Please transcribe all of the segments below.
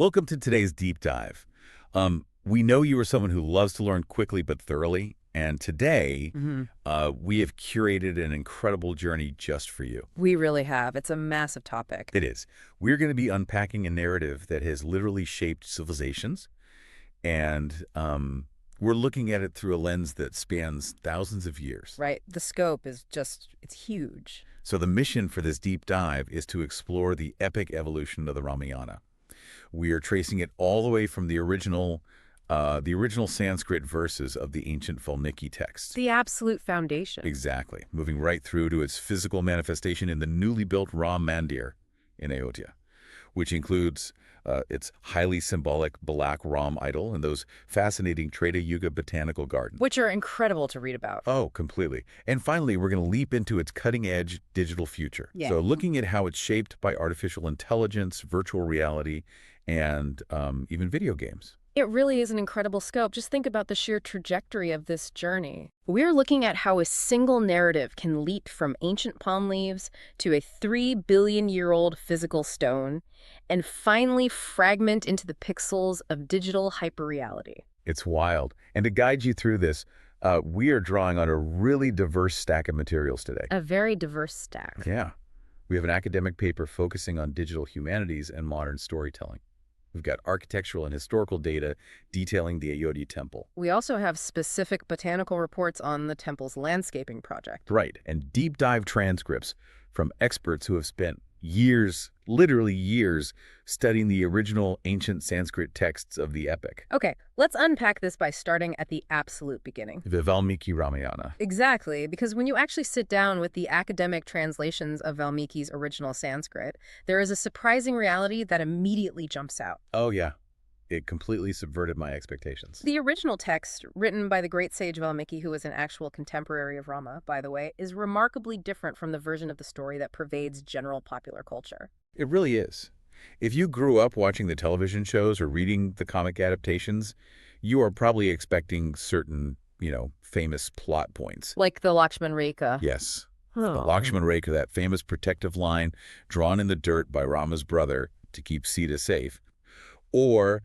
Welcome to today's deep dive. We know you are someone who loves to learn quickly but thoroughly, and today hmm we have curated an incredible journey just for you. We really have. It's a massive topic. It is. We're going to be unpacking a narrative that has literally shaped civilizations, and we're looking at it through a lens that spans thousands of years. Right? The scope is it's huge. So the mission for this deep dive is to explore the epic evolution of the Ramayana. We are tracing it all the way from the original Sanskrit verses of the ancient Valmiki texts. The absolute foundation. Exactly, moving right through to its physical manifestation in the newly built Ram Mandir in Ayodhya, which includes its highly symbolic Balak Ram idol and those fascinating Treta Yuga botanical gardens. Which are incredible to read about. Oh, completely. And finally, we're going to leap into its cutting-edge digital future. Yeah. So looking at how it's shaped by artificial intelligence, virtual reality, and even video games. It really is an incredible scope. Just think about the sheer trajectory of this journey. We're looking at how a single narrative can leap from ancient palm leaves to a 3 billion-year-old physical stone and finally fragment into the pixels of digital hyperreality. It's wild. And to guide you through this, we are drawing on a really diverse stack of materials today. A very diverse stack. Yeah. We have an academic paper focusing on digital humanities and modern storytelling. We've got architectural and historical data detailing the Ayodhya temple. We also have specific botanical reports on the temple's landscaping project. Right. And deep dive transcripts from experts who have spent years, literally years, studying the original ancient Sanskrit texts of the epic. Okay, let's unpack this by starting at the absolute beginning. The Valmiki Ramayana. Exactly, because when you actually sit down with the academic translations of Valmiki's original Sanskrit, there is a surprising reality that immediately jumps out. Oh, yeah. It completely subverted my expectations. The original text, written by the great sage Valmiki, who was an actual contemporary of Rama, by the way, is remarkably different from the version of the story that pervades general popular culture. It really is. If you grew up watching the television shows or reading the comic adaptations, you are probably expecting certain, famous plot points. Like the Lakshman Rekha. Yes. The Oh. Lakshman Rekha, that famous protective line drawn in the dirt by Rama's brother to keep Sita safe. Or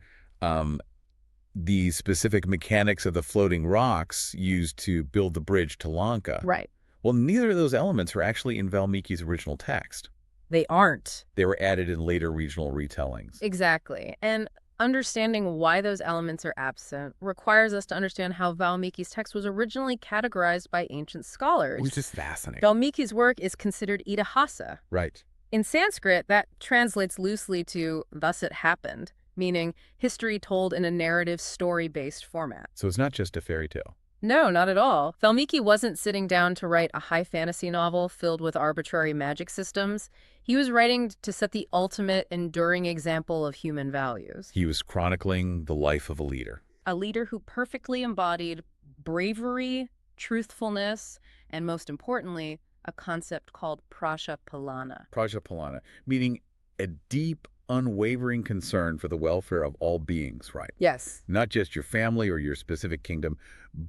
the specific mechanics of the floating rocks used to build the bridge to Lanka. Right. Well, neither of those elements are actually in Valmiki's original text. They aren't. They were added in later regional retellings. Exactly. And understanding why those elements are absent requires us to understand how Valmiki's text was originally categorized by ancient scholars. Which is fascinating. Valmiki's work is considered Itihasa. Right. In Sanskrit, that translates loosely to "thus it happened," meaning history told in a narrative story-based format. So it's not just a fairy tale. No, not at all. Valmiki wasn't sitting down to write a high fantasy novel filled with arbitrary magic systems. He was writing to set the ultimate enduring example of human values. He was chronicling the life of a leader. A leader who perfectly embodied bravery, truthfulness, and most importantly, a concept called prajapalana. Prajapalana, meaning a deep, unwavering concern for the welfare of all beings, right? Yes, Not just your family or your specific kingdom,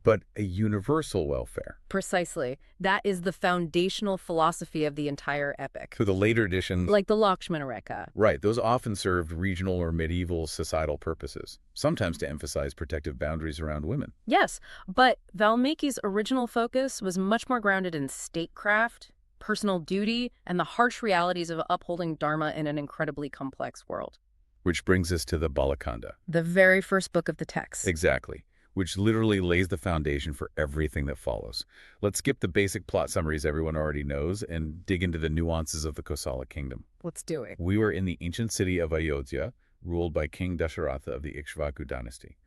but a universal welfare. precisely. That is the foundational philosophy of the entire epic. So the later editions, Like the Lakshmana Rekha. right, those often served regional or medieval societal purposes, sometimes to emphasize protective boundaries around women. Yes, but Valmiki's original focus was much more grounded in statecraft, personal duty, and the harsh realities of upholding dharma in an incredibly complex world. Which brings us to the Balakanda. The very first book of the text. Exactly, which literally lays the foundation for everything that follows. Let's skip the basic plot summaries everyone already knows and dig into the nuances of the Kosala kingdom. Let's do it. We were in the ancient city of Ayodhya, ruled by King Dasharatha of the Ikshvaku dynasty.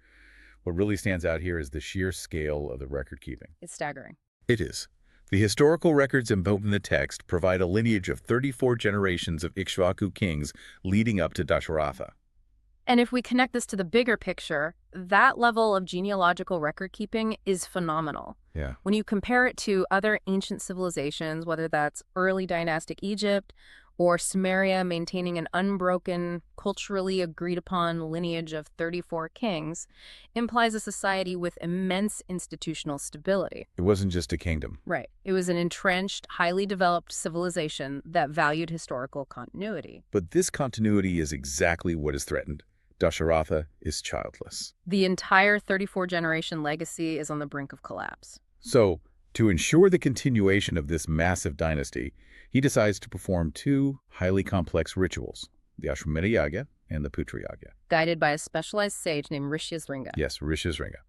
What really stands out here is the sheer scale of the record keeping. It's staggering. It is. The historical records invoked in the text provide a lineage of 34 generations of Ikshvaku kings leading up to Dasharatha. And if we connect this to the bigger picture, that level of genealogical record keeping is phenomenal. Yeah. When you compare it to other ancient civilizations, whether that's early dynastic Egypt or Sumeria maintaining an unbroken, culturally agreed-upon lineage of 34 kings, implies a society with immense institutional stability. It wasn't just a kingdom. Right. It was an entrenched, highly developed civilization that valued historical continuity. But this continuity is exactly what is threatened. Dasharatha is childless. The entire 34-generation legacy is on the brink of collapse. So, to ensure the continuation of this massive dynasty, he decides to perform two highly complex rituals, the Ashwamedha Yagya and the Putra Yagya. Guided by a specialized sage named Rishyasringa. Yes, Rishyasringa.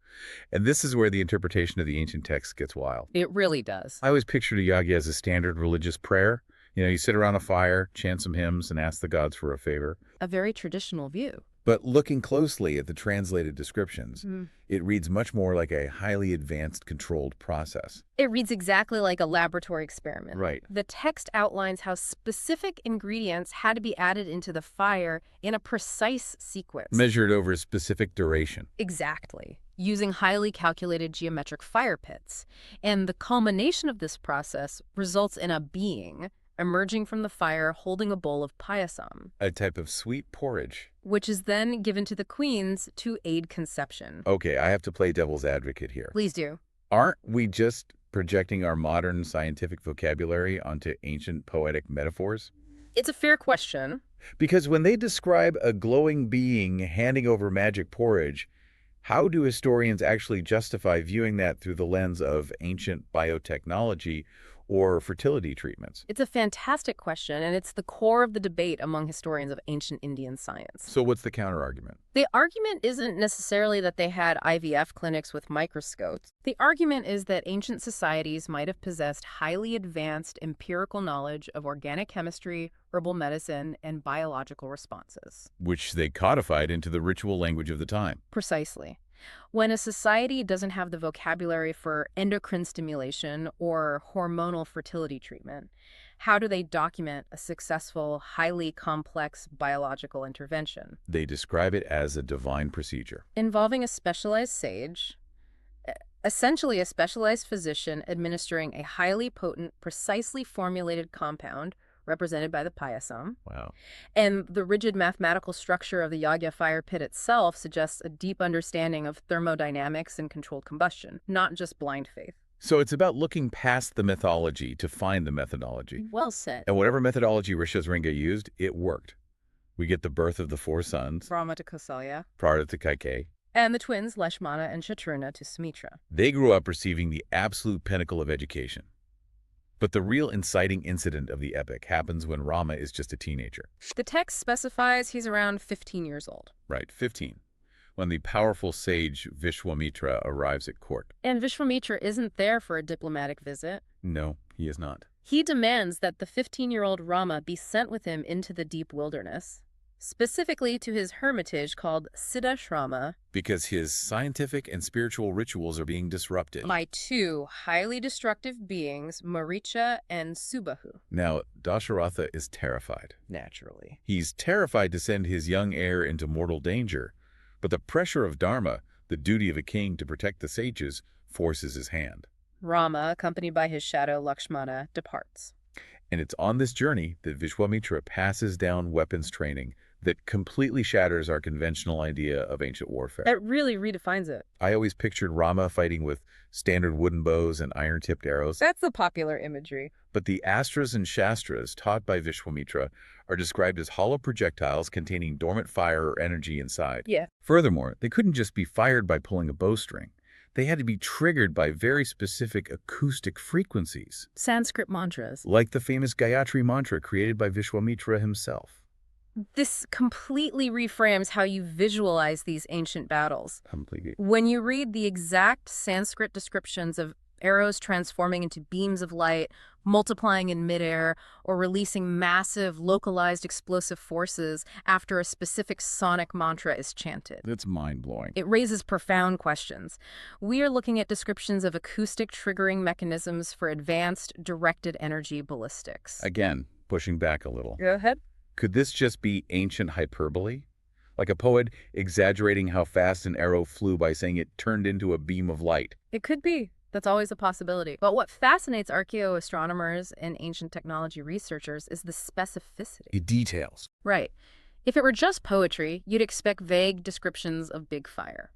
And this is where the interpretation of the ancient text gets wild. It really does. I always pictured a yagya as a standard religious prayer. You sit around a fire, chant some hymns, and ask the gods for a favor. A very traditional view. But looking closely at the translated descriptions, it reads much more like a highly advanced controlled process. It reads exactly like a laboratory experiment. Right. The text outlines how specific ingredients had to be added into the fire in a precise sequence. Measured over a specific duration. Exactly. Using highly calculated geometric fire pits. And the culmination of this process results in a being emerging from the fire holding a bowl of payasam, A type of sweet porridge. which is then given to the queens to aid conception. Okay, I have to play devil's advocate here. Please do. Aren't we just projecting our modern scientific vocabulary onto ancient poetic metaphors? It's a fair question. Because when they describe a glowing being handing over magic porridge, how do historians actually justify viewing that through the lens of ancient biotechnology or fertility treatments? It's a fantastic question, and it's the core of the debate among historians of ancient Indian science. So what's the counterargument? The argument isn't necessarily that they had IVF clinics with microscopes. The argument is that ancient societies might have possessed highly advanced empirical knowledge of organic chemistry, herbal medicine, and biological responses. Which they codified into the ritual language of the time. Precisely. When a society doesn't have the vocabulary for endocrine stimulation or hormonal fertility treatment, how do they document a successful, highly complex biological intervention? They describe it as a divine procedure. Involving a specialized sage, essentially a specialized physician administering a highly potent, precisely formulated compound represented by the payasam. Wow. And the rigid mathematical structure of the yagya fire pit itself suggests a deep understanding of thermodynamics and controlled combustion, not just blind faith. So it's about looking past the mythology to find the methodology. Well said. And whatever methodology Rishyasringa used, it worked. We get the birth of the four sons, Rama to Kausalya, Prarada to Kaikeyi. and the twins Lakshmana and Shatruna to Sumitra. They grew up receiving the absolute pinnacle of education. But the real inciting incident of the epic happens when Rama is just a teenager. The text specifies he's around 15 years old. Right, 15. When the powerful sage Vishwamitra arrives at court. And Vishwamitra isn't there for a diplomatic visit. No, he is not. He demands that the 15-year-old Rama be sent with him into the deep wilderness, specifically to his hermitage called Siddhashrama, Because his scientific and spiritual rituals are being disrupted. by two highly destructive beings, Maricha and Subahu. Now, Dasharatha is terrified. Naturally. He's terrified to send his young heir into mortal danger, but the pressure of Dharma, the duty of a king to protect the sages, forces his hand. Rama, accompanied by his shadow Lakshmana, departs. And it's on this journey that Vishwamitra passes down weapons training that completely shatters our conventional idea of ancient warfare. That really redefines it. I always pictured Rama fighting with standard wooden bows and iron-tipped arrows. That's the popular imagery. But the astras and shastras taught by Vishwamitra are described as hollow projectiles containing dormant fire or energy inside. Yeah. Furthermore, they couldn't just be fired by pulling a bowstring. They had to be triggered by very specific acoustic frequencies, Sanskrit mantras. like the famous Gayatri mantra created by Vishwamitra himself. This completely reframes how you visualize these ancient battles. Completely. When you read the exact Sanskrit descriptions of arrows transforming into beams of light, multiplying in midair, or releasing massive, localized explosive forces after a specific sonic mantra is chanted, That's mind-blowing. it raises profound questions. We are looking at descriptions of acoustic triggering mechanisms for advanced directed energy ballistics. Again, pushing back a little. Go ahead. Could this just be ancient hyperbole? Like a poet exaggerating how fast an arrow flew by saying it turned into a beam of light? It could be. That's always a possibility. But what fascinates archaeoastronomers and ancient technology researchers is the specificity. It details. Right. If it were just poetry, you'd expect vague descriptions of big fire.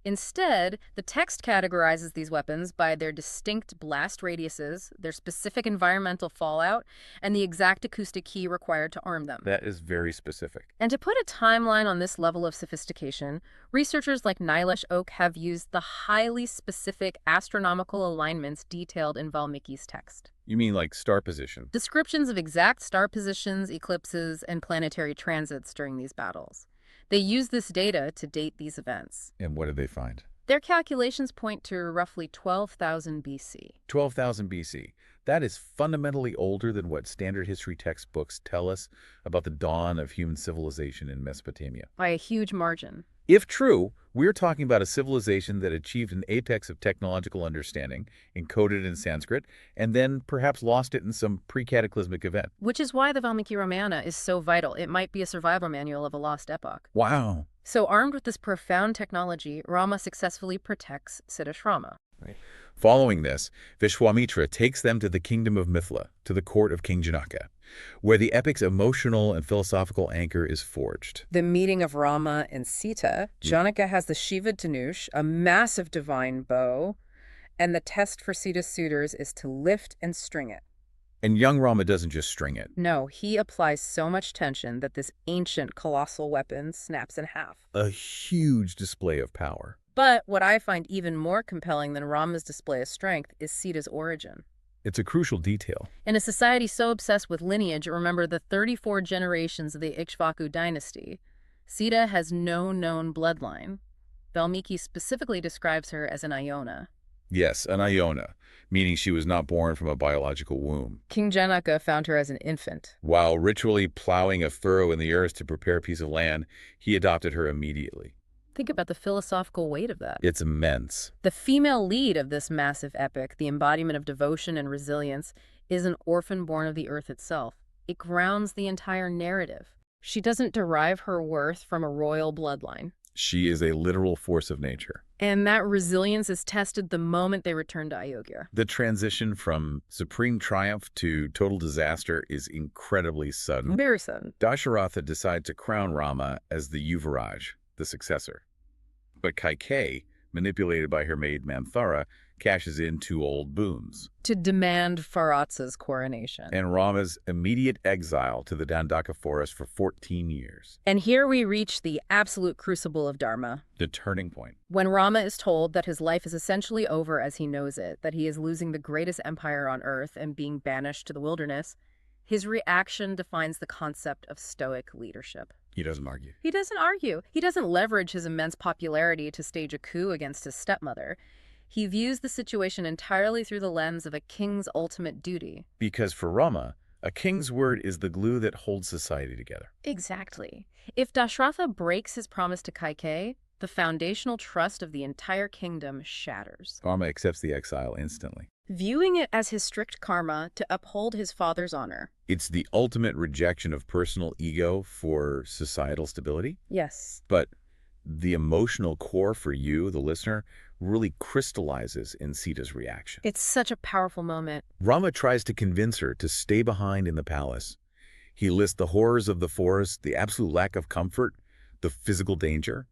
Instead, the text categorizes these weapons by their distinct blast radiuses, their specific environmental fallout, and the exact acoustic key required to arm them. That is very specific. And to put a timeline on this level of sophistication, researchers like Nilesh Oak have used the highly specific astronomical alignments detailed in Valmiki's text. You mean like star position? Descriptions of exact star positions, eclipses, and planetary transits during these battles. They use this data to date these events. And what did they find? Their calculations point to roughly 12,000 BC. 12,000 BC. That is fundamentally older than what standard history textbooks tell us about the dawn of human civilization in Mesopotamia. By a huge margin. If true, we're talking about a civilization that achieved an apex of technological understanding, encoded in Sanskrit, and then perhaps lost it in some pre-cataclysmic event. Which is why the Valmiki Ramayana is so vital. It might be a survival manual of a lost epoch. Wow. So armed with this profound technology, Rama successfully protects Siddhartha. Right. Following this, Vishwamitra takes them to the kingdom of Mithila, to the court of King Janaka, where the epic's emotional and philosophical anchor is forged. The meeting of Rama and Sita, Janaka has the Shiva Dhanush, a massive divine bow, and the test for Sita's suitors is to lift and string it. And young Rama doesn't just string it. No, he applies so much tension that this ancient colossal weapon snaps in half. A huge display of power. But what I find even more compelling than Rama's display of strength is Sita's origin. It's a crucial detail. In a society so obsessed with lineage, remember the 34 generations of the Ikshvaku dynasty, Sita has no known bloodline. Valmiki specifically describes her as an Iona. Yes, an Iona, meaning she was not born from a biological womb. King Janaka found her as an infant. While ritually plowing a furrow in the earth to prepare a piece of land, he adopted her immediately. Think about the philosophical weight of that. It's immense. The female lead of this massive epic, the embodiment of devotion and resilience, is an orphan born of the earth itself. It grounds the entire narrative. She doesn't derive her worth from a royal bloodline. She is a literal force of nature. And that resilience is tested the moment they return to Ayodhya. The transition from supreme triumph to total disaster is incredibly sudden. Very sudden. Dasharatha decides to crown Rama as the Yuvaraj, the successor. But Kaikeyi, manipulated by her maid Manthara, cashes in 2 old boons. To demand Faratsa's coronation. And Rama's immediate exile to the Dandaka forest for 14 years. And here we reach the absolute crucible of Dharma. The turning point. When Rama is told that his life is essentially over as he knows it, that he is losing the greatest empire on earth and being banished to the wilderness, his reaction defines the concept of stoic leadership. He doesn't argue. He doesn't argue. He doesn't leverage his immense popularity to stage a coup against his stepmother. He views the situation entirely through the lens of a king's ultimate duty. Because for Rama, a king's word is the glue that holds society together. Exactly. If Dashratha breaks his promise to Kaikeyi, the foundational trust of the entire kingdom shatters. Rama accepts the exile instantly. Viewing it as his strict karma to uphold his father's honor. It's the ultimate rejection of personal ego for societal stability. Yes. But the emotional core for you, the listener, really crystallizes in Sita's reaction. It's such a powerful moment. Rama tries to convince her to stay behind in the palace. He lists the horrors of the forest, the absolute lack of comfort, the physical danger,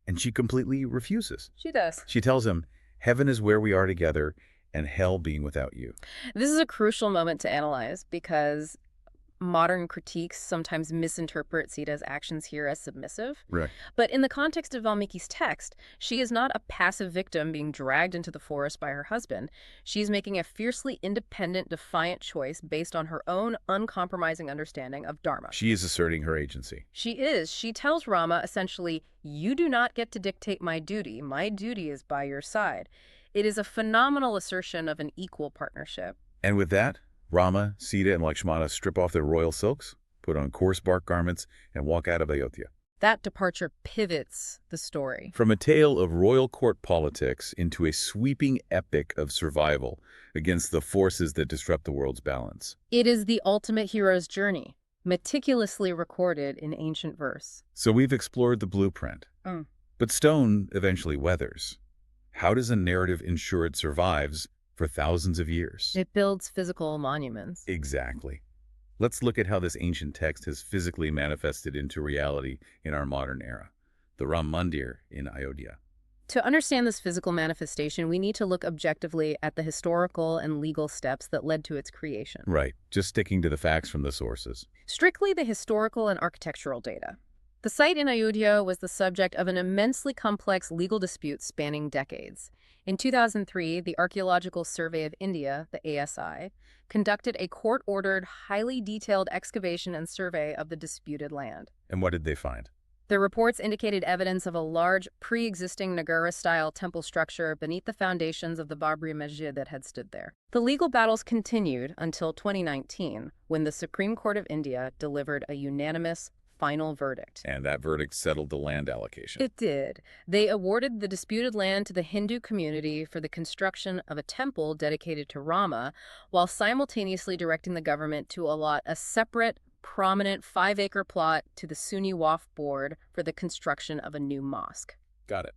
and she completely refuses. She does. She tells him, heaven is where we are together, and hell being without you. This is a crucial moment to analyze because modern critiques sometimes misinterpret Sita's actions here as submissive. Right. But in the context of Valmiki's text, she is not a passive victim being dragged into the forest by her husband. She's making a fiercely independent, defiant choice based on her own uncompromising understanding of Dharma. She is asserting her agency. She is. She tells Rama, essentially, you do not get to dictate my duty. My duty is by your side. It is a phenomenal assertion of an equal partnership. And with that, Rama, Sita, and Lakshmana strip off their royal silks, put on coarse bark garments, and walk out of Ayodhya. That departure pivots the story. From a tale of royal court politics into a sweeping epic of survival against the forces that disrupt the world's balance. It is the ultimate hero's journey, meticulously recorded in ancient verse. So we've explored the blueprint. But stone eventually weathers. How does a narrative ensure it survives for thousands of years? It builds physical monuments. Exactly. Let's look at how this ancient text has physically manifested into reality in our modern era. The Ram Mandir in Ayodhya. To understand this physical manifestation, we need to look objectively at the historical and legal steps that led to its creation. Right, just sticking to the facts from the sources. Strictly the historical and architectural data. The site in Ayodhya was the subject of an immensely complex legal dispute spanning decades. In 2003, the Archaeological Survey of India, the ASI, conducted a court-ordered, highly detailed excavation and survey of the disputed land. And what did they find? The reports indicated evidence of a large, pre-existing Nagara-style temple structure beneath the foundations of the Babri Masjid that had stood there. The legal battles continued until 2019, when the Supreme Court of India delivered a unanimous, final verdict. And that verdict settled the land allocation. It did. They awarded the disputed land to the Hindu community for the construction of a temple dedicated to Rama, while simultaneously directing the government to allot a separate, prominent 5-acre plot to the Sunni Waqf Board for the construction of a new mosque. Got it.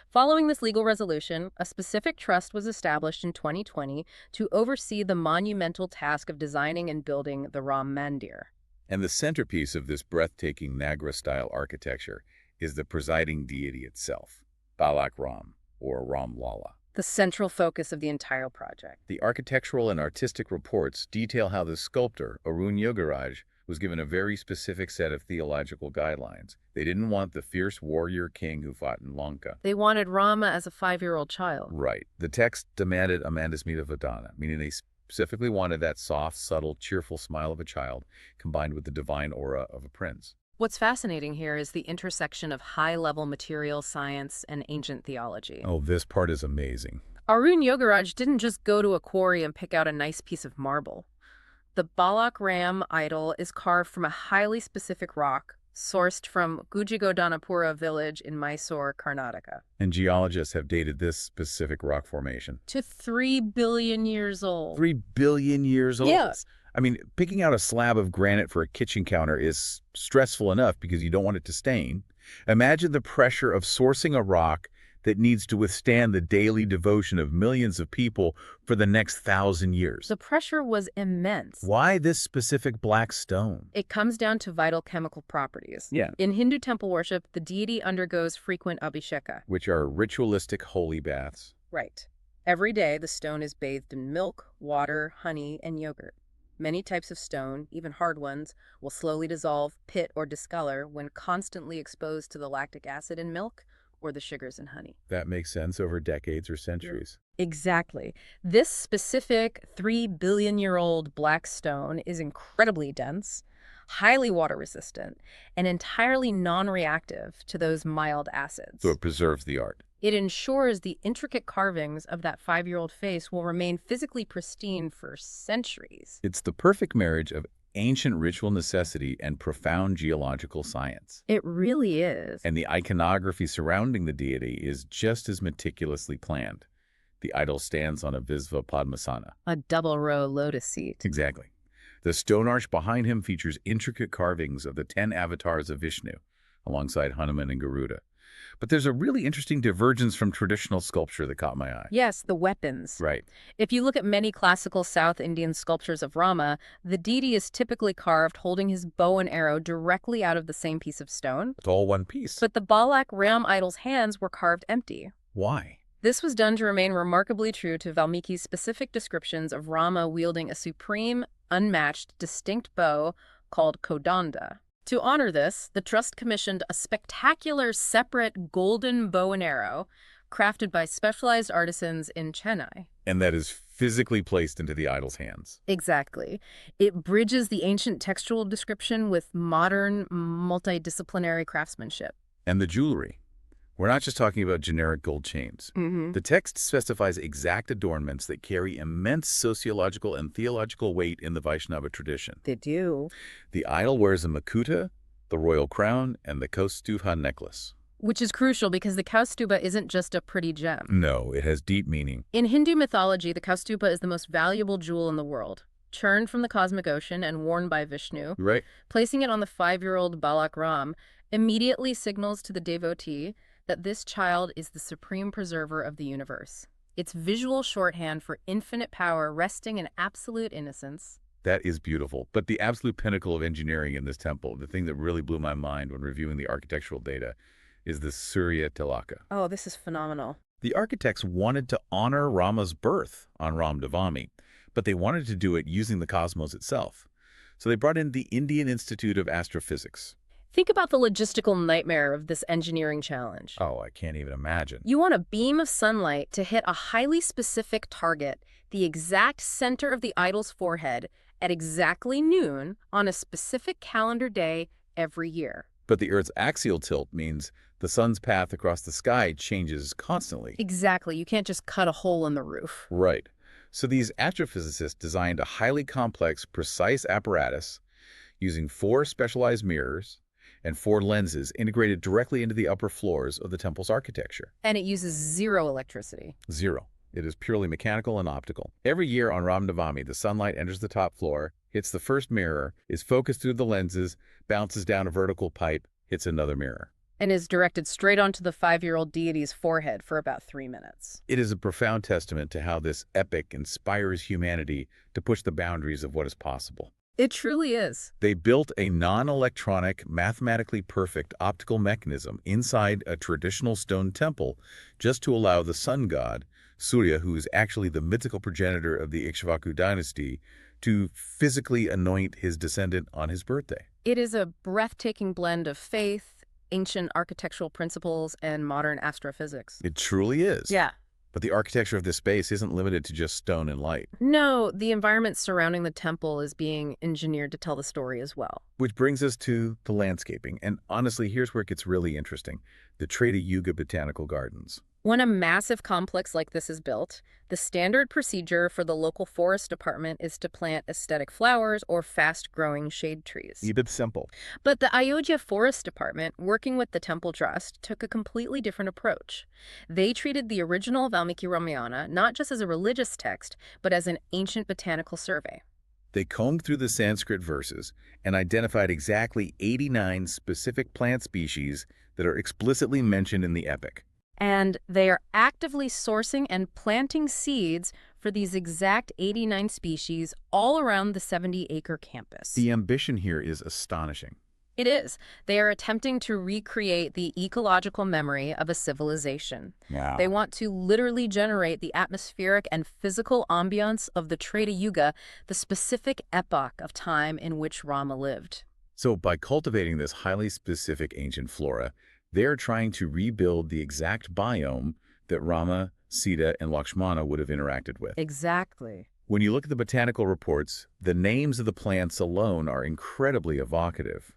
Following this legal resolution, a specific trust was established in 2020 to oversee the monumental task of designing and building the Ram Mandir. And the centerpiece of this breathtaking Nagra-style architecture is the presiding deity itself, Balak Ram, or Ram Lala. The central focus of the entire project. The architectural and artistic reports detail how the sculptor, Arun Yogaraj, was given a very specific set of theological guidelines. They didn't want the fierce warrior king who fought in Lanka. They wanted Rama as a 5-year-old child. Right. The text demanded a Mandasmita Vadana, meaning they specifically wanted that soft, subtle, cheerful smile of a child combined with the divine aura of a prince. What's fascinating here is the intersection of high-level material science and ancient theology. Oh, this part is amazing. Arun Yogaraj didn't just go to a quarry and pick out a nice piece of marble. The Balak Ram idol is carved from a highly specific rock sourced from Gujigodhanapura village in Mysore, Karnataka. And geologists have dated this specific rock formation To 3 billion years old. 3 billion years old. Yeah. I mean, picking out a slab of granite for a kitchen counter is stressful enough because you don't want it to stain. Imagine the pressure of sourcing a rock that needs to withstand the daily devotion of millions of people for the next 1,000 years. The pressure was immense. Why this specific black stone? It comes down to vital chemical properties. Yeah. In Hindu temple worship, the deity undergoes frequent abhisheka. Which are ritualistic holy baths. Right. Every day, the stone is bathed in milk, water, honey, and yogurt. Many types of stone, even hard ones, will slowly dissolve, pit, or discolor when constantly exposed to the lactic acid in milk or the sugars in honey. That makes sense over decades or centuries. Exactly. This specific 3 billion-year-old black stone is incredibly dense, highly water-resistant, and entirely non-reactive to those mild acids. So it preserves the art. It ensures the intricate carvings of that 5-year-old face will remain physically pristine for centuries. It's the perfect marriage of ancient ritual necessity and profound geological science. It really is. And the iconography surrounding the deity is just as meticulously planned. The idol stands on a Visva Padmasana. A double-row lotus seat. Exactly. The stone arch behind him features intricate carvings of the 10 avatars of Vishnu, alongside Hanuman and Garuda. But there's a really interesting divergence from traditional sculpture that caught my eye. Yes, the weapons. Right. If you look at many classical South Indian sculptures of Rama, the deity is typically carved holding his bow and arrow directly out of the same piece of stone. It's all one piece. But the Balak Ram idol's hands were carved empty. Why? This was done to remain remarkably true to Valmiki's specific descriptions of Rama wielding a supreme, unmatched, distinct bow called Kodanda. To honor this, the Trust commissioned a spectacular separate golden bow and arrow crafted by specialized artisans in Chennai. And that is physically placed into the idol's hands. Exactly. It bridges the ancient textual description with modern, multidisciplinary craftsmanship. And the jewelry. We're not just talking about generic gold chains. The text specifies exact adornments that carry immense sociological and theological weight in the Vaishnava tradition. They do. The idol wears a makuta, the royal crown, and the kaustubha necklace. Which is crucial because the kaustuba isn't just a pretty gem. No, it has deep meaning. In Hindu mythology, the kaustuba is the most valuable jewel in the world. Churned from the cosmic ocean and worn by Vishnu, Right. placing it on the 5-year-old Balak Ram immediately signals to the devotee that this child is the supreme preserver of the universe. It's visual shorthand for infinite power resting in absolute innocence. That is beautiful. But the absolute pinnacle of engineering in this temple, the thing that really blew my mind when reviewing the architectural data, is the Surya Tilaka. Oh, this is phenomenal. The architects wanted to honor Rama's birth on Ramdavami, but they wanted to do it using the cosmos itself. So they brought in the Indian Institute of Astrophysics. Think about the logistical nightmare of this engineering challenge. Oh, I can't even imagine. You want a beam of sunlight to hit a highly specific target, the exact center of the idol's forehead, at exactly noon on a specific calendar day every year. But the Earth's axial tilt means the sun's path across the sky changes constantly. Exactly. You can't just cut a hole in the roof. Right. So these astrophysicists designed a highly complex, precise apparatus using 4 specialized mirrors and 4 lenses integrated directly into the upper floors of the temple's architecture. And it uses zero electricity. Zero. It is purely mechanical and optical. Every year on Ramdavami, the sunlight enters the top floor, hits the first mirror, is focused through the lenses, bounces down a vertical pipe, hits another mirror. And is directed straight onto the 5-year-old deity's forehead for about 3 minutes. It is a profound testament to how this epic inspires humanity to push the boundaries of what is possible. It truly is. They built a non-electronic, mathematically perfect optical mechanism inside a traditional stone temple just to allow the sun god, Surya, who is actually the mythical progenitor of the Ikshvaku dynasty, to physically anoint his descendant on his birthday. It is a breathtaking blend of faith, ancient architectural principles, and modern astrophysics. It truly is. Yeah. But the architecture of this space isn't limited to just stone and light. No, the environment surrounding the temple is being engineered to tell the story as well. Which brings us to the landscaping. And honestly, here's where it gets really interesting. The Treta Yuga Botanical Gardens. When a massive complex like this is built, the standard procedure for the local forest department is to plant aesthetic flowers or fast-growing shade trees. Keep it simple. But the Ayodhya Forest Department, working with the Temple Trust, took a completely different approach. They treated the original Valmiki Ramayana not just as a religious text, but as an ancient botanical survey. They combed through the Sanskrit verses and identified exactly 89 specific plant species that are explicitly mentioned in the epic. And they are actively sourcing and planting seeds for these exact 89 species all around the 70-acre campus. The ambition here is astonishing. It is. They are attempting to recreate the ecological memory of a civilization. Yeah. They want to literally generate the atmospheric and physical ambiance of the Treta Yuga, the specific epoch of time in which Rama lived. So by cultivating this highly specific ancient flora, they're trying to rebuild the exact biome that Rama, Sita, and Lakshmana would have interacted with. Exactly. When you look at the botanical reports, the names of the plants alone are incredibly evocative.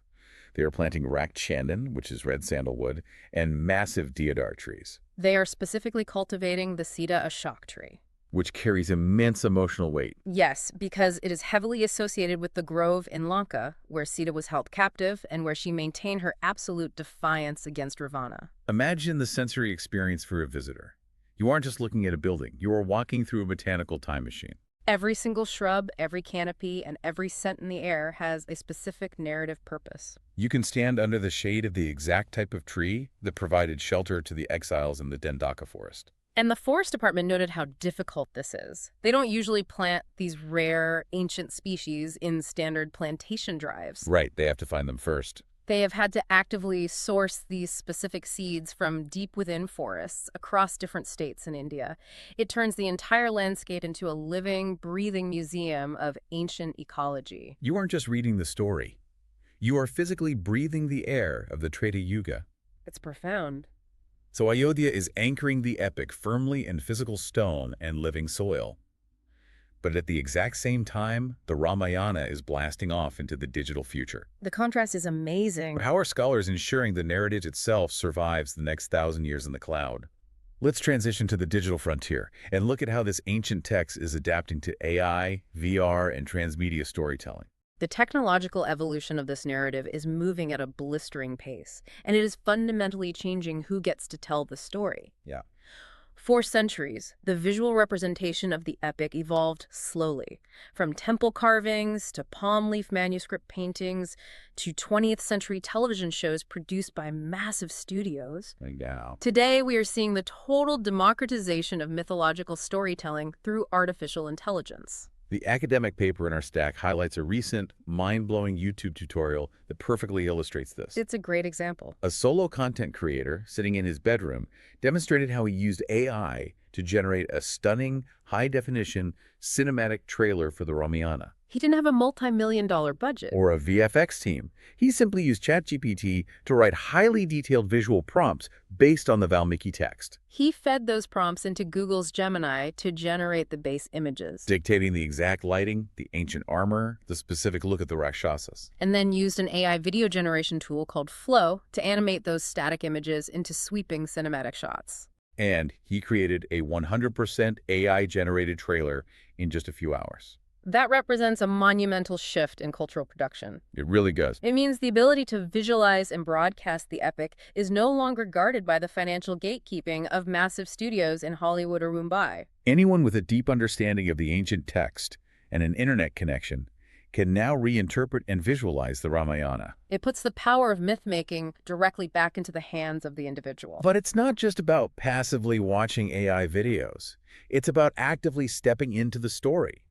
They are planting Rakchandan, which is red sandalwood, and massive deodar trees, They are specifically cultivating the Sita Ashok tree. which carries immense emotional weight. Yes, because it is heavily associated with the grove in Lanka, where Sita was held captive and where she maintained her absolute defiance against Ravana. Imagine the sensory experience for a visitor. You aren't just looking at a building, you are walking through a botanical time machine. Every single shrub, every canopy, and every scent in the air has a specific narrative purpose. You can stand under the shade of the exact type of tree that provided shelter to the exiles in the Dendaka forest. And the Forest Department noted how difficult this is. They don't usually plant these rare, ancient species in standard plantation drives. Right, they have to find them first. They have had to actively source these specific seeds from deep within forests across different states in India. It turns the entire landscape into a living, breathing museum of ancient ecology. You aren't just reading the story. You are physically breathing the air of the Treta Yuga. It's profound. So Ayodhya is anchoring the epic firmly in physical stone and living soil. But at the exact same time, the Ramayana is blasting off into the digital future. The contrast is amazing. How are scholars ensuring the narrative itself survives the next 1,000 years in the cloud? Let's transition to the digital frontier and look at how this ancient text is adapting to AI, VR, and transmedia storytelling. The technological evolution of this narrative is moving at a blistering pace, and it is fundamentally changing who gets to tell the story. Yeah. For centuries, the visual representation of the epic evolved slowly, from temple carvings to palm leaf manuscript paintings to 20th century television shows produced by massive studios. Now. Today, we are seeing the total democratization of mythological storytelling through artificial intelligence. The academic paper in our stack highlights a recent, mind-blowing YouTube tutorial that perfectly illustrates this. It's a great example. A solo content creator, sitting in his bedroom, demonstrated how he used AI to generate a stunning, high-definition cinematic trailer for the Ramayana. He didn't have a multi-million-dollar budget. Or a VFX team. He simply used ChatGPT to write highly detailed visual prompts based on the Valmiki text, He fed those prompts into Google's Gemini to generate the base images, dictating the exact lighting, the ancient armor, the specific look at the Rakshasas. and then used an AI video generation tool called Flow to animate those static images into sweeping cinematic shots. And he created a 100% AI-generated trailer in just a few hours. That represents a monumental shift in cultural production. It really does. It means the ability to visualize and broadcast the epic is no longer guarded by the financial gatekeeping of massive studios in Hollywood or Mumbai. Anyone with a deep understanding of the ancient text and an internet connection can now reinterpret and visualize the Ramayana. It puts the power of myth-making directly back into the hands of the individual. But it's not just about passively watching AI videos. It's about actively stepping into the story.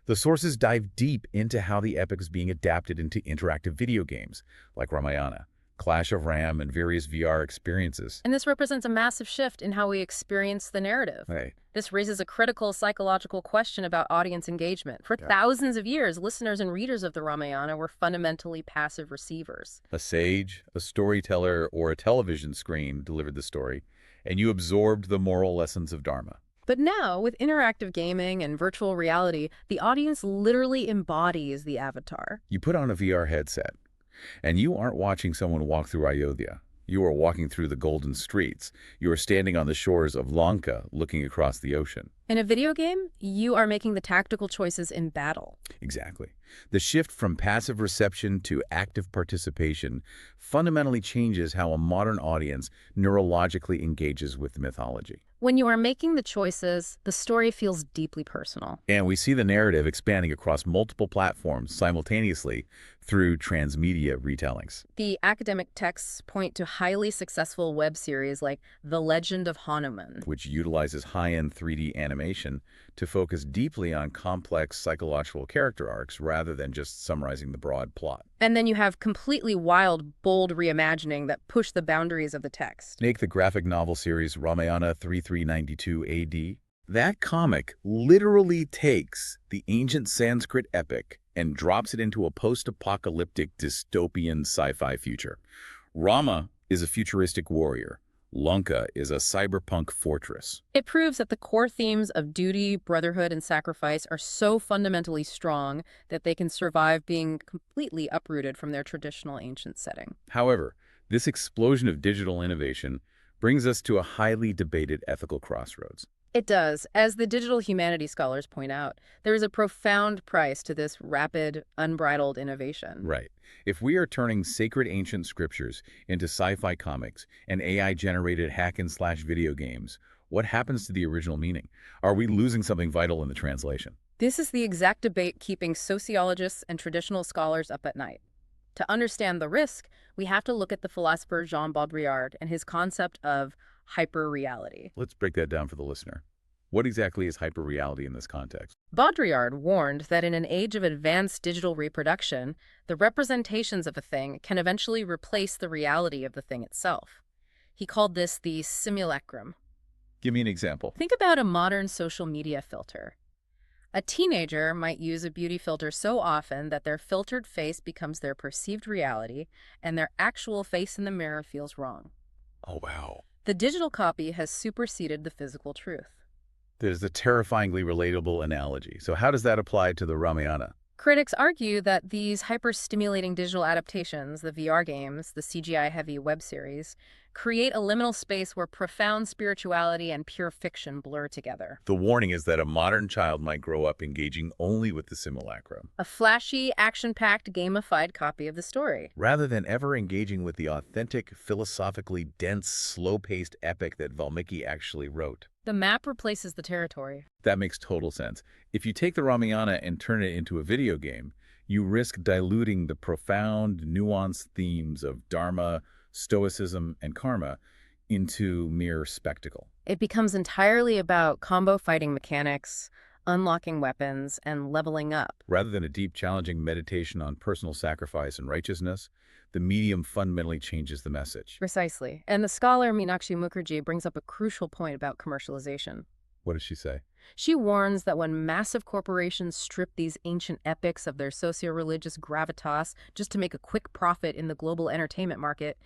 The sources dive deep into how the epic is being adapted into interactive video games, like Ramayana, Clash of Ram, and various VR experiences. And this represents a massive shift in how we experience the narrative. Right. This raises a critical psychological question about audience engagement. For thousands of years, listeners and readers of the Ramayana were fundamentally passive receivers. A sage, a storyteller, or a television screen delivered the story, and you absorbed the moral lessons of Dharma. But now, with interactive gaming and virtual reality, the audience literally embodies the avatar. You put on a VR headset, and you aren't watching someone walk through Ayodhya. You are walking through the golden streets. You are standing on the shores of Lanka, looking across the ocean. In a video game, you are making the tactical choices in battle. Exactly. The shift from passive reception to active participation fundamentally changes how a modern audience neurologically engages with mythology. When you are making the choices, the story feels deeply personal. And we see the narrative expanding across multiple platforms simultaneously through transmedia retellings. The academic texts point to highly successful web series like The Legend of Hanuman, Which utilizes high-end 3D animation to focus deeply on complex psychological character arcs rather than just summarizing the broad plot. And then you have completely wild, bold reimagining that push the boundaries of the text. Take the graphic novel series Ramayana 3392 AD. That comic literally takes the ancient Sanskrit epic and drops it into a post-apocalyptic dystopian sci-fi future. Rama is a futuristic warrior. Lanka is a cyberpunk fortress. It proves that the core themes of duty, brotherhood, and sacrifice are so fundamentally strong that they can survive being completely uprooted from their traditional ancient setting. However, this explosion of digital innovation brings us to a highly debated ethical crossroads. It does. As the digital humanities scholars point out, there is a profound price to this rapid, unbridled innovation. Right. If we are turning sacred ancient scriptures into sci-fi comics and AI-generated hack-and-slash video games, what happens to the original meaning? Are we losing something vital in the translation? This is the exact debate keeping sociologists and traditional scholars up at night. To understand the risk, we have to look at the philosopher Jean Baudrillard and his concept of hyperreality. Let's break that down for the listener. What exactly is hyperreality in this context? Baudrillard warned that in an age of advanced digital reproduction, the representations of a thing can eventually replace the reality of the thing itself. He called this the simulacrum. Give me an example. Think about a modern social media filter. A teenager might use a beauty filter so often that their filtered face becomes their perceived reality, and their actual face in the mirror feels wrong. Oh, wow. The digital copy has superseded the physical truth. That is a terrifyingly relatable analogy. So how does that apply to the Ramayana? Critics argue that these hyper-stimulating digital adaptations, the VR games, the CGI-heavy web series, create a liminal space where profound spirituality and pure fiction blur together. The warning is that a modern child might grow up engaging only with the simulacrum, A flashy, action-packed, gamified copy of the story. rather than ever engaging with the authentic, philosophically dense, slow-paced epic that Valmiki actually wrote. The map replaces the territory. That makes total sense. If you take the Ramayana and turn it into a video game, you risk diluting the profound, nuanced themes of Dharma, Stoicism, and Karma into mere spectacle. It becomes entirely about combo fighting mechanics, unlocking weapons, and leveling up. Rather than a deep, challenging meditation on personal sacrifice and righteousness, the medium fundamentally changes the message. Precisely. And the scholar Meenakshi Mukherjee brings up a crucial point about commercialization. What does she say? She warns that when massive corporations strip these ancient epics of their socio-religious gravitas just to make a quick profit in the global entertainment market,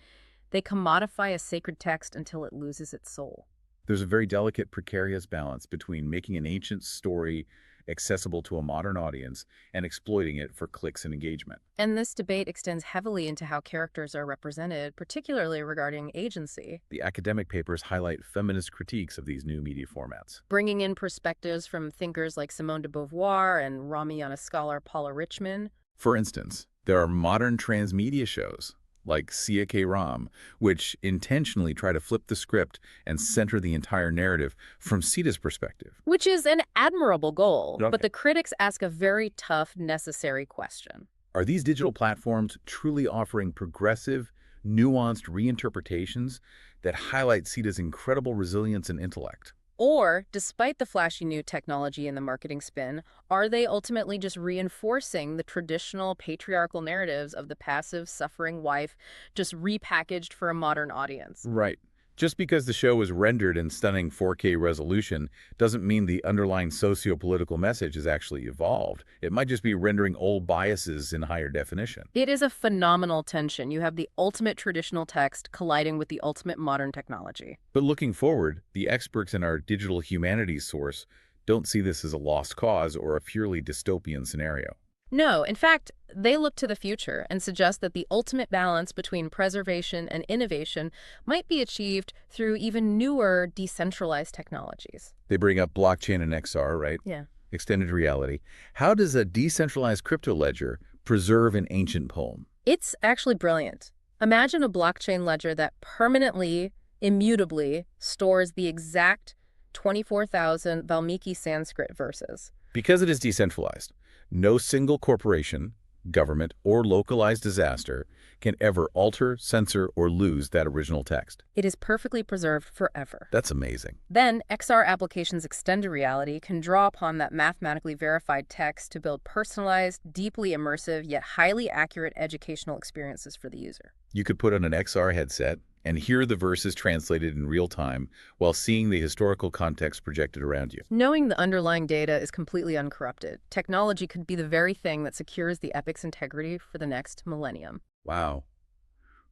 they commodify a sacred text until it loses its soul. There's a very delicate, precarious balance between making an ancient story accessible to a modern audience and exploiting it for clicks and engagement. And this debate extends heavily into how characters are represented, particularly regarding agency, The academic papers highlight feminist critiques of these new media formats. bringing in perspectives from thinkers like Simone de Beauvoir and Ramayana scholar Paula Richman. For instance, there are modern transmedia shows like Sia K. Ram, which intentionally try to flip the script and center the entire narrative from Sita's perspective. Which is an admirable goal, Okay. but the critics ask a very tough, necessary question. Are these digital platforms truly offering progressive, nuanced reinterpretations that highlight Sita's incredible resilience and intellect? Or, despite the flashy new technology and the marketing spin, are they ultimately just reinforcing the traditional patriarchal narratives of the passive, suffering wife, just repackaged for a modern audience? Right. Just because the show was rendered in stunning 4K resolution doesn't mean the underlying socio-political message has actually evolved. It might just be rendering old biases in higher definition. It is a phenomenal tension. You have the ultimate traditional text colliding with the ultimate modern technology. But looking forward, the experts in our digital humanities source don't see this as a lost cause or a purely dystopian scenario. No, in fact, they look to the future and suggest that the ultimate balance between preservation and innovation might be achieved through even newer, decentralized technologies. They bring up blockchain and XR, right? Yeah. Extended reality. How does a decentralized crypto ledger preserve an ancient poem? It's actually brilliant. Imagine a blockchain ledger that permanently, immutably stores the exact 24,000 Valmiki Sanskrit verses. Because it is decentralized, no single corporation, government, or localized disaster can ever alter, censor, or lose that original text. It is perfectly preserved forever. That's amazing. Then, XR applications extended reality can draw upon that mathematically verified text to build personalized, deeply immersive, yet highly accurate educational experiences for the user. You could put on an XR headset and hear the verses translated in real time while seeing the historical context projected around you. Knowing the underlying data is completely uncorrupted, technology could be the very thing that secures the epic's integrity for the next millennium. Wow.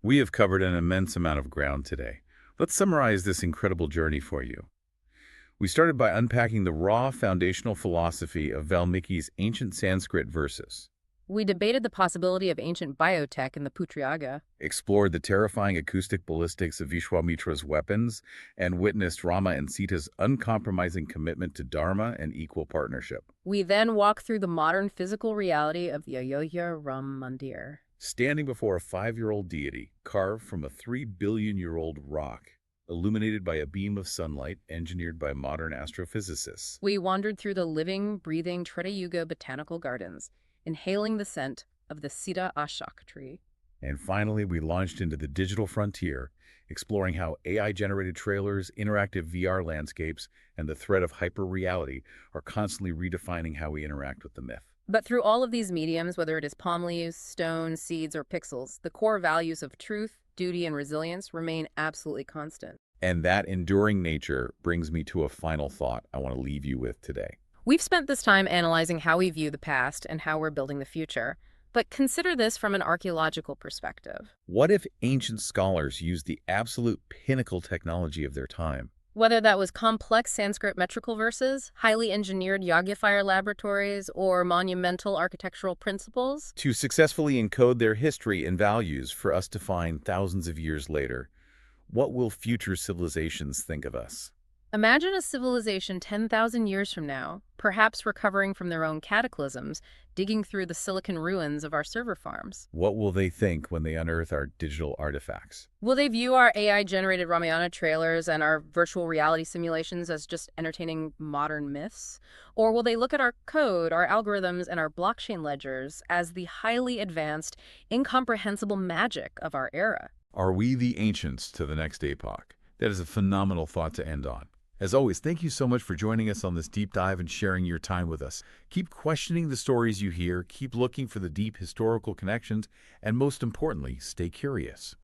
We have covered an immense amount of ground today. Let's summarize this incredible journey for you. We started by unpacking the raw foundational philosophy of Valmiki's ancient Sanskrit verses, We debated the possibility of ancient biotech in the Putriaga. explored the terrifying acoustic ballistics of Vishwamitra's weapons, and witnessed Rama and Sita's uncompromising commitment to Dharma and equal partnership. We then walked through the modern physical reality of the Ayodhya Ram Mandir. Standing before a 5-year-old deity carved from a 3-billion-year-old rock, illuminated by a beam of sunlight engineered by modern astrophysicists. We wandered through the living, breathing Treta Yuga botanical gardens, inhaling the scent of the Sita Ashok tree. And finally, we launched into the digital frontier, exploring how AI-generated trailers, interactive VR landscapes, and the threat of hyper-reality are constantly redefining how we interact with the myth. But through all of these mediums, whether it is palm leaves, stone, seeds, or pixels, the core values of truth, duty, and resilience remain absolutely constant. And that enduring nature brings me to a final thought I want to leave you with today. We've spent this time analyzing how we view the past and how we're building the future. But consider this from an archaeological perspective. What if ancient scholars used the absolute pinnacle technology of their time? Whether that was complex Sanskrit metrical verses, highly engineered Yogyaphire laboratories, or monumental architectural principles, To successfully encode their history and values for us to find thousands of years later, what will future civilizations think of us? imagine a civilization 10,000 years from now, perhaps recovering from their own cataclysms, digging through the silicon ruins of our server farms. What will they think when they unearth our digital artifacts? Will they view our AI-generated Ramayana trailers and our virtual reality simulations as just entertaining modern myths? Or will they look at our code, our algorithms, and our blockchain ledgers as the highly advanced, incomprehensible magic of our era? Are we the ancients to the next epoch? That is a phenomenal thought to end on. As always, thank you so much for joining us on this deep dive and sharing your time with us. Keep questioning the stories you hear, keep looking for the deep historical connections, and most importantly, stay curious.